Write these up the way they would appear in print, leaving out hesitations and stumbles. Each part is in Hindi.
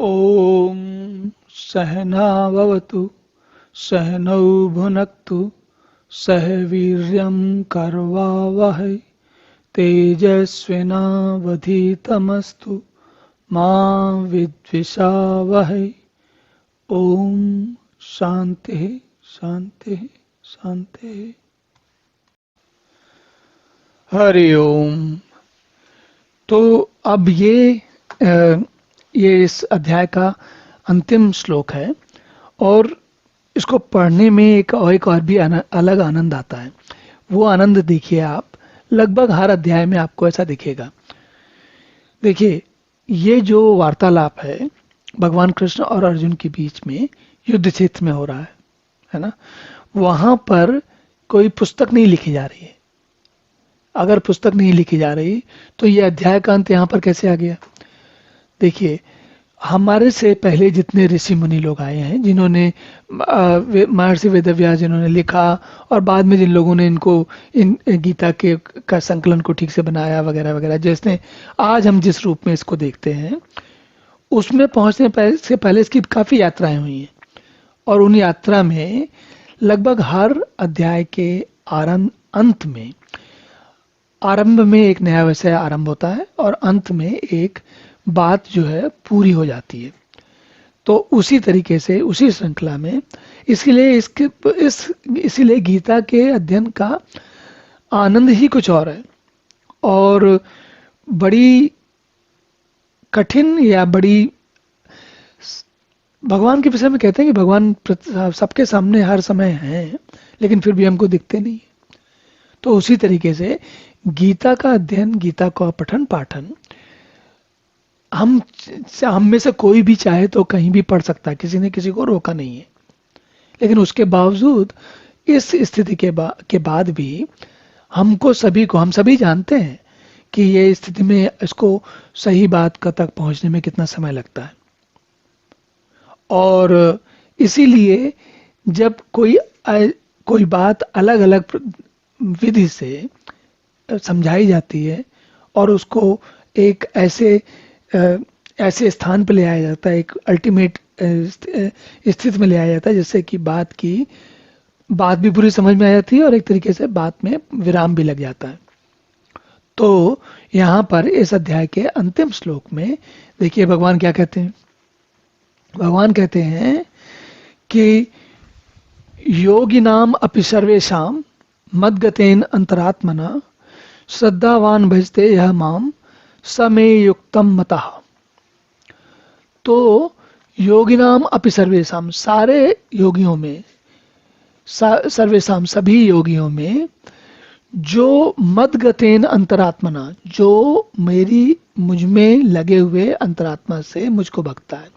ॐ सहनाववतु सहनौ भुनक्तु सह वीर्यं करवावहै तेजस्विनावधीतमस्तु मा विद्विषावहै। ॐ शांति शांति शांति। हरि ओम। तो अब ये इस अध्याय का अंतिम श्लोक है और इसको पढ़ने में एक और भी अलग आनंद आता है। वो आनंद देखिए आप, लगभग हर अध्याय में आपको ऐसा दिखेगा। देखिए, ये जो वार्तालाप है भगवान कृष्ण और अर्जुन के बीच में युद्ध क्षेत्र में हो रहा है ना। वहां पर कोई पुस्तक नहीं लिखी जा रही है। अगर पुस्तक नहीं लिखी जा रही तो ये अध्याय का अंत यहाँ पर कैसे आ गया? देखिए, हमारे से पहले जितने ऋषि मुनि लोग आए हैं, जिन्होंने महर्षि वेदव्यास जिन्होंने लिखा, और बाद में जिन लोगों ने इन गीता के का संकलन को ठीक से बनाया वगैरह वगैरह, जैसे आज हम जिस रूप में इसको देखते हैं, उसमें पहुंचने से पहले इसकी काफी यात्राएं हुई हैं। और उन यात्रा में लगभग हर अध्याय के अंत में, आरंभ में एक नया विषय आरंभ होता है और अंत में एक बात जो है पूरी हो जाती है। तो उसी तरीके से उसी श्रृंखला में, इसीलिए गीता के अध्ययन का आनंद ही कुछ और है। और बड़ी कठिन या बड़ी, भगवान के विषय में कहते हैं कि भगवान सबके सामने हर समय हैं, लेकिन फिर भी हमको दिखते नहीं। तो उसी तरीके से गीता का अध्ययन, गीता का पठन पाठन, हम में से कोई भी चाहे तो कहीं भी पढ़ सकता है, किसी ने किसी को रोका नहीं है। लेकिन उसके बावजूद इस स्थिति के बाद भी हम सभी जानते हैं कि ये स्थिति में इसको सही बात तक पहुंचने में कितना समय लगता है। और इसीलिए जब कोई बात अलग अलग विधि से समझाई जाती है और उसको एक ऐसे स्थान पर ले आया जाता है, एक अल्टीमेट स्थिति में ले आया जाता है, जिससे कि बात भी पूरी समझ में आ जाती है और एक तरीके से बात में विराम भी लग जाता है। तो यहाँ पर इस अध्याय के अंतिम श्लोक में देखिए भगवान क्या कहते हैं। भगवान कहते हैं कि योगिनाम अपि सर्वेषां मद्गतेन अंतरात्मना श्रद्धावान भजते यह माम समे युक्तम मतः। तो योगिनाम अपि सर्वेषां, सारे योगियों में, सर्वेषां सभी योगियों में, जो मद्गतेन अंतरात्मना, जो मुझ में लगे हुए अंतरात्मा से मुझको भक्ता है,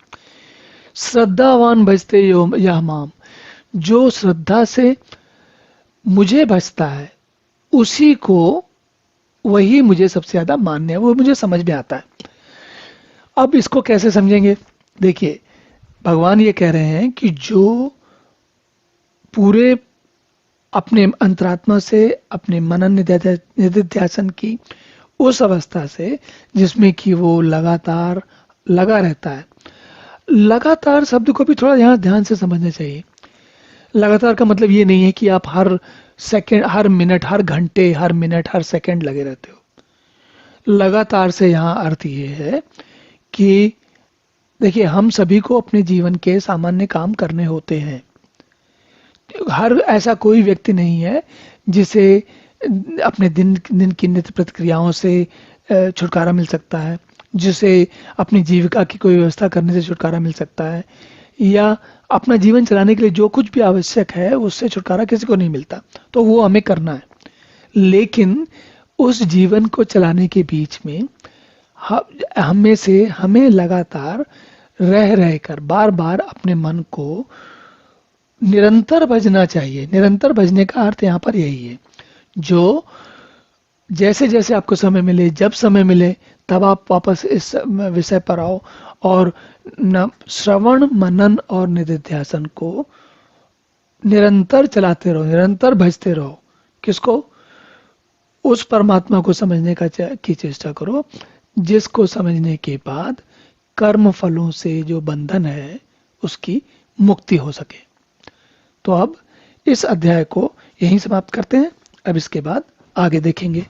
श्रद्धावान भजते यह माम, जो श्रद्धा से मुझे भजता है, उसी को, वही मुझे सबसे ज्यादा मान्य है, वो मुझे समझ में आता है। अब इसको कैसे समझेंगे? देखिए, भगवान ये कह रहे हैं कि जो पूरे अपने अंतरात्मा से, अपने मनन निधिध्यासन की उस अवस्था से जिसमें कि वो लगातार लगा रहता है। लगातार शब्द को भी थोड़ा यहाँ ध्यान से समझना चाहिए। लगातार का मतलब ये नहीं है कि आप हर सेकंड, हर मिनट, हर घंटे, हर मिनट, हर सेकंड लगे रहते हो। लगातार से यहाँ अर्थ ये है कि देखिए, हम सभी को अपने जीवन के सामान्य काम करने होते हैं। हर ऐसा कोई व्यक्ति नहीं है जिसे अपने दिन की नित्य प्रतिक्रियाओं से छुटकारा मिल सकता है, जिसे अपनी जीविका की कोई व्यवस्था करने से छुटकारा मिल सकता है, या अपना जीवन चलाने के लिए जो कुछ भी आवश्यक है उससे छुटकारा किसी को नहीं मिलता। तो वो हमें करना है। लेकिन उस जीवन को चलाने के बीच में हमें लगातार रहकर बार बार अपने मन को निरंतर भजना चाहिए। निरंतर भजने का अर्थ यहाँ पर यही है, जो जैसे जैसे आपको समय मिले, जब समय मिले, तब आप वापस इस विषय पर आओ और श्रवण, मनन और निधिध्यासन को निरंतर चलाते रहो, निरंतर भजते रहो। किसको? उस परमात्मा को समझने की चेष्टा करो, जिसको समझने के बाद कर्म फलों से जो बंधन है उसकी मुक्ति हो सके। तो अब इस अध्याय को यहीं समाप्त करते हैं। अब इसके बाद आगे देखेंगे।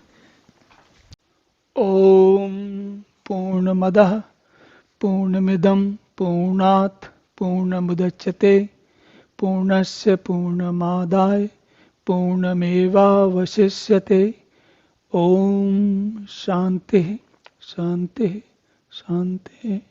ओम पूर्णमदः पूर्णमिदं पूर्णात् पूर्णमुदच्यते पूर्णस्य पूर्णमादाय पूर्णमेवावशिष्यते। ओम शांति शांति शांति।